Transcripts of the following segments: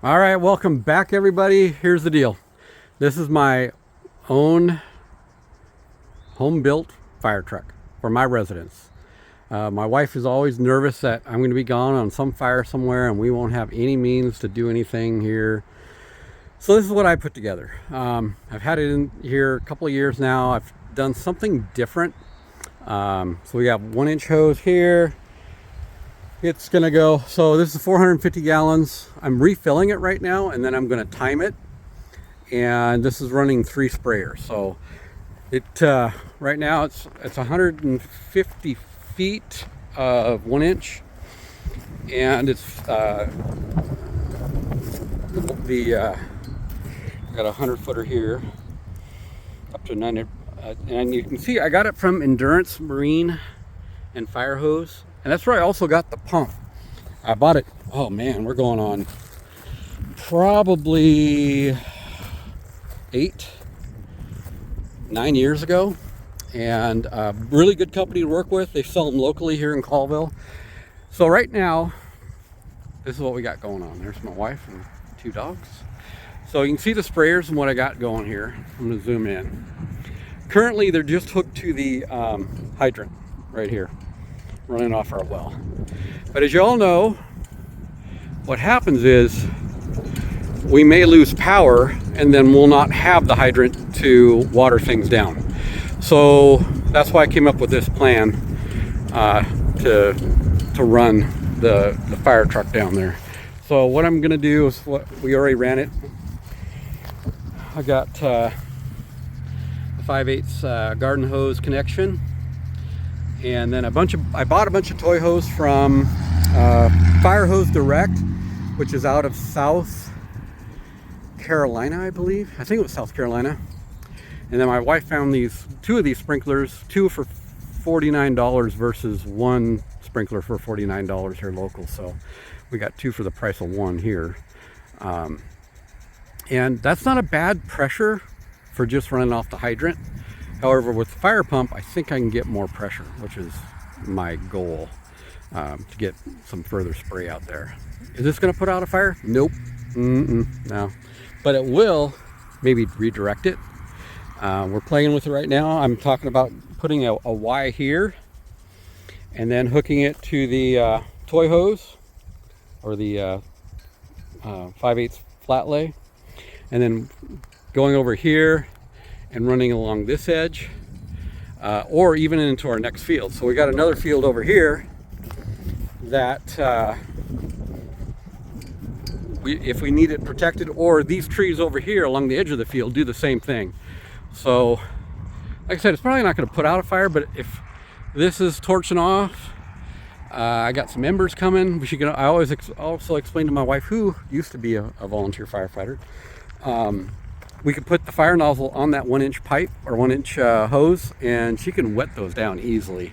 All right, welcome back everybody. Here's the deal. This is my own home-built fire truck for my residence. My wife is always nervous that I'm going to be gone on some fire somewhere and we won't have any means to do anything here. So this is what I put together. I've had it in here a couple of years now. I've done something different. So we got 1-inch hose here. It's gonna go, so this is 450 gallons. I'm refilling it right now and then I'm gonna time it. And this is running 3 sprayers. So it right now it's 150 feet of 1-inch. And it's got a 100-footer here up to 90. And you can see I got it from Endurance Marine and Fire Hose. And that's where I also got the pump. I bought it, oh man, we're going on probably 8-9 years ago. And really good company to work with. They sell them locally here in Colville. So right now, this is what we got going on. There's my wife and 2 dogs. So you can see the sprayers and what I got going here. I'm gonna zoom in. Currently, they're just hooked to the hydrant right here, running off our well. But as you all know, what happens is we may lose power and then we'll not have the hydrant to water things down. So that's why I came up with this plan to run the fire truck down there. So what I'm gonna do is what we already ran it. I got a 5/8 garden hose connection. And then I bought a bunch of toy hose from Fire Hose Direct, which is out of South Carolina, I believe. I think it was South Carolina. And then my wife found 2 of these sprinklers, 2 for $49 versus 1 sprinkler for $49 here local. So we got 2 for the price of 1 here. And that's not a bad pressure for just running off the hydrant. However, with the fire pump, I think I can get more pressure, which is my goal, to get some further spray out there. Is this going to put out a fire? Nope. No. But it will maybe redirect it. We're playing with it right now. I'm talking about putting a Y here and then hooking it to the toy hose or the 5/8 flat lay, and then going over here and running along this edge, or even into our next field. So we got another field over here that if we need it protected, or these trees over here along the edge of the field do the same thing. So like I said, it's probably not going to put out a fire, but if this is torching off, I got some embers coming. I always also explain to my wife, who used to be a volunteer firefighter, we could put the fire nozzle on that 1-inch pipe or 1-inch hose, and she can wet those down easily,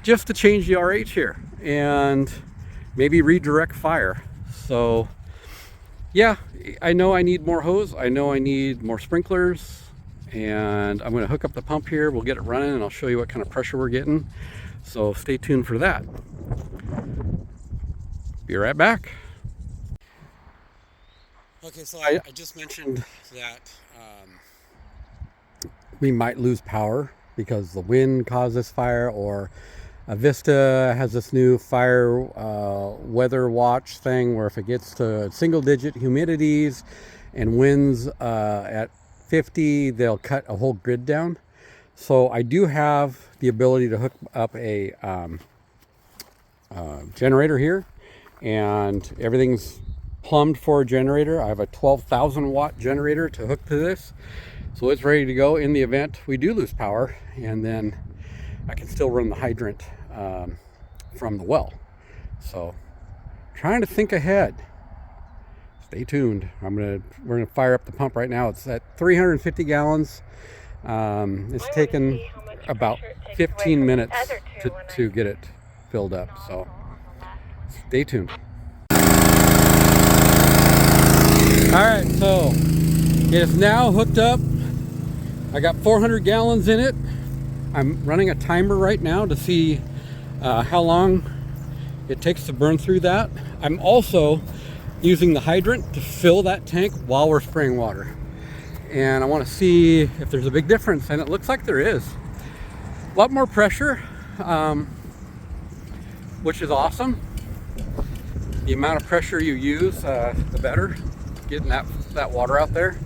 just to change the RH here and maybe redirect fire. So yeah, I know I need more hose. I know I need more sprinklers, and I'm going to hook up the pump here. We'll get it running and I'll show you what kind of pressure we're getting. So stay tuned for that. Be right back. Okay, so I just mentioned that we might lose power because the wind caused this fire, or Vista has this new fire weather watch thing where if it gets to single-digit humidities and winds at 50, they'll cut a whole grid down. So I do have the ability to hook up a generator here, and everything's plumbed for a generator. I have a 12,000 watt generator to hook to this, so it's ready to go in the event we do lose power, and then I can still run the hydrant from the well. So trying to think ahead. Stay tuned. We're gonna fire up the pump right now. It's at 350 gallons. It's taken about 15 minutes to get it filled up, so stay tuned. Alright, so it is now hooked up. I got 400 gallons in it. I'm running a timer right now to see how long it takes to burn through that. I'm also using the hydrant to fill that tank while we're spraying water. And I want to see if there's a big difference, and it looks like there is. A lot more pressure, which is awesome. The amount of pressure you use, the better, getting that water out there.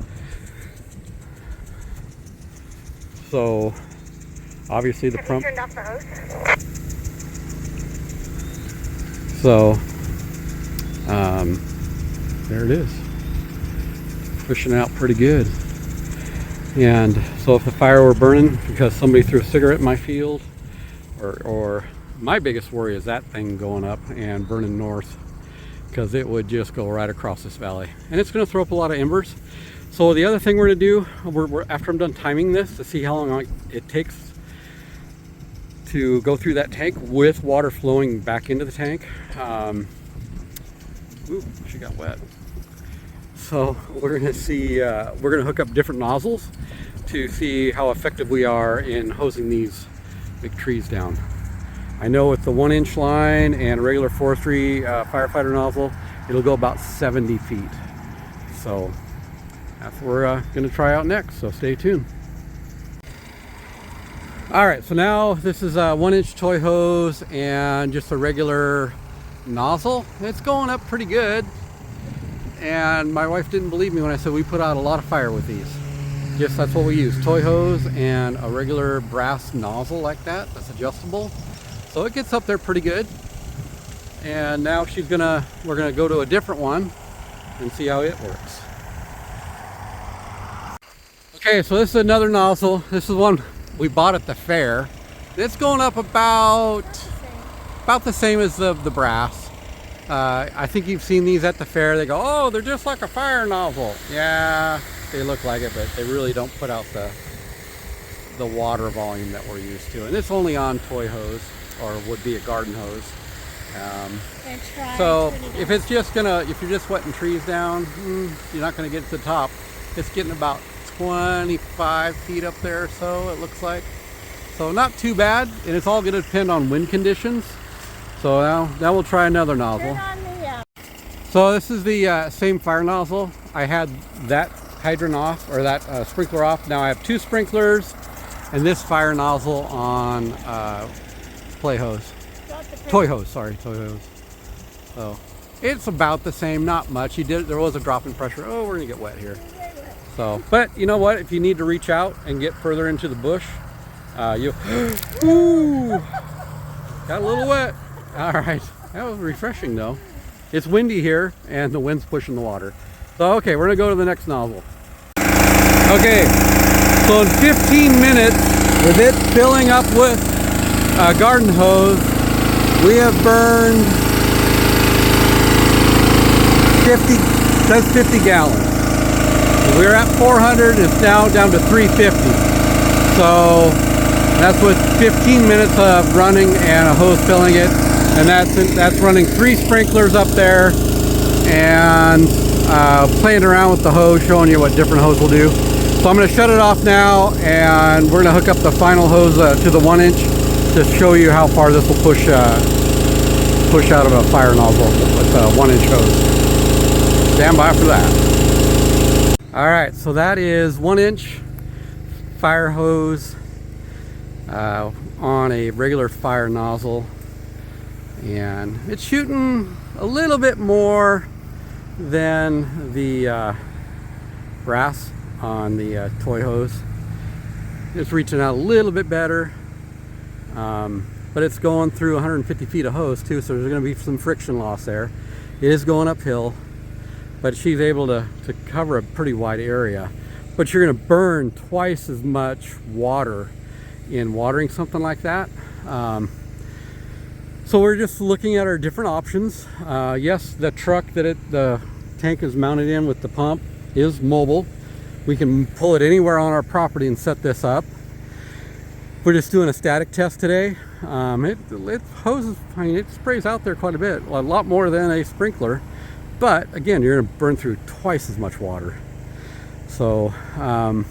So obviously the pump. Turned off the hose? So there it is, pushing out pretty good. And so if the fire were burning because somebody threw a cigarette in my field, or my biggest worry is that thing going up and burning north, because it would just go right across this valley, and it's going to throw up a lot of embers. So the other thing we're going to do, after I'm done timing this to see how long it takes to go through that tank with water flowing back into the tank. Ooh, she got wet. So we're going to see, we're going to hook up different nozzles to see how effective we are in hosing these big trees down. I know with the 1-inch line and a regular forestry firefighter nozzle, it'll go about 70 feet. So that's what we're going to try out next, so stay tuned. Alright, so now this is a 1-inch toy hose and just a regular nozzle. It's going up pretty good, and my wife didn't believe me when I said we put out a lot of fire with these. Yes, that's what we use, toy hose and a regular brass nozzle like that, that's adjustable. So it gets up there pretty good. And now we're gonna go to a different one and see how it works. Okay, so this is another nozzle. This is one we bought at the fair. It's going up about the same as the brass. I think you've seen these at the fair. They go, oh, they're just like a fire nozzle. Yeah, they look like it, but they really don't put out the water volume that we're used to. And it's only on toy hose, or would be a garden hose. So if you're just wetting trees down, you're not going to get to the top. It's getting about 25 feet up there or so, it looks like. So not too bad, and it's all going to depend on wind conditions. So now we'll try another nozzle. So this is the same fire nozzle. I had that hydrant off, or that sprinkler off. Now I have 2 sprinklers and this fire nozzle on toy hose. So it's about the same, not much. There was a drop in pressure. Oh, we're gonna get wet here. So, but you know what? If you need to reach out and get further into the bush, you ooh, got a little wet. All right, that was refreshing though. It's windy here and the wind's pushing the water. So okay, we're gonna go to the next nozzle. Okay, so in 15 minutes, with it filling up with a garden hose, we have burned 50 gallons. We were at 400, it's now down to 350. So that's with 15 minutes of running and a hose filling it. And that's running 3 sprinklers up there and playing around with the hose, showing you what different hose will do. So I'm going to shut it off now, and we're going to hook up the final hose to the 1-inch to show you how far this will push out of a fire nozzle with a 1-inch hose. Stand by for that. Alright, so that is 1-inch fire hose on a regular fire nozzle, and it's shooting a little bit more than the brass on the toy hose. It's reaching out a little bit better, but it's going through 150 feet of hose too, so there's going to be some friction loss there. It is going uphill, but she's able to cover a pretty wide area. But you're going to burn twice as much water in watering something like that. So we're just looking at our different options. Yes, the truck that the tank is mounted in with the pump is mobile. We can pull it anywhere on our property and set this up. We're just doing a static test today. It hoses, I mean, it sprays out there quite a bit, a lot more than a sprinkler. But again, you're going to burn through twice as much water. So I'll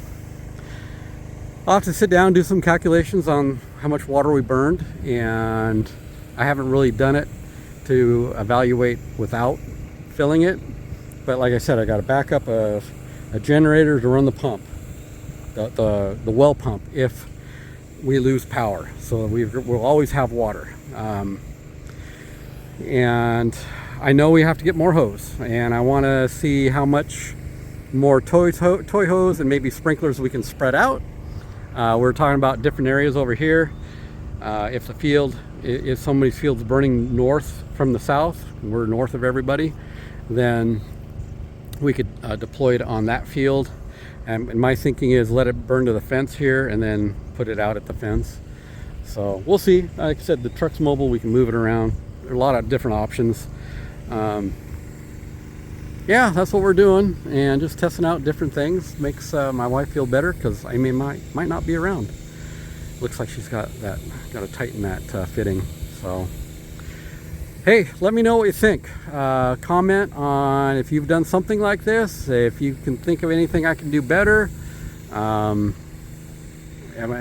have to sit down and do some calculations on how much water we burned, and I haven't really done it to evaluate without filling it, But like I said, I got to back up a generator to run the pump, the well pump, if we lose power. So we'll always have water. And I know we have to get more hose, and I want to see how much more toy hose and maybe sprinklers we can spread out. We're talking about different areas over here. If somebody's field's burning north from the south, we're north of everybody, then we could deploy it on that field. And my thinking is let it burn to the fence here and then put it out at the fence. So we'll see. Like I said, the truck's mobile, we can move it around. There are a lot of different options. Yeah, that's what we're doing, and just testing out different things. Makes my wife feel better, because I might not be around. Looks like she's got to tighten that fitting. So hey, let me know what you think. Comment on if you've done something like this, if you can think of anything I can do better. Am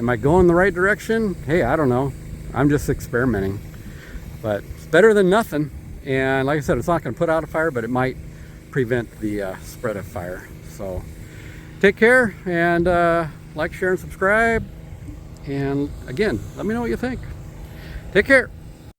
I going the right direction? Hey, I don't know. I'm just experimenting, but it's better than nothing. And like I said, it's not going to put out a fire, but it might prevent the spread of fire. So take care, and like, share, and subscribe. And again, let me know what you think. Take care.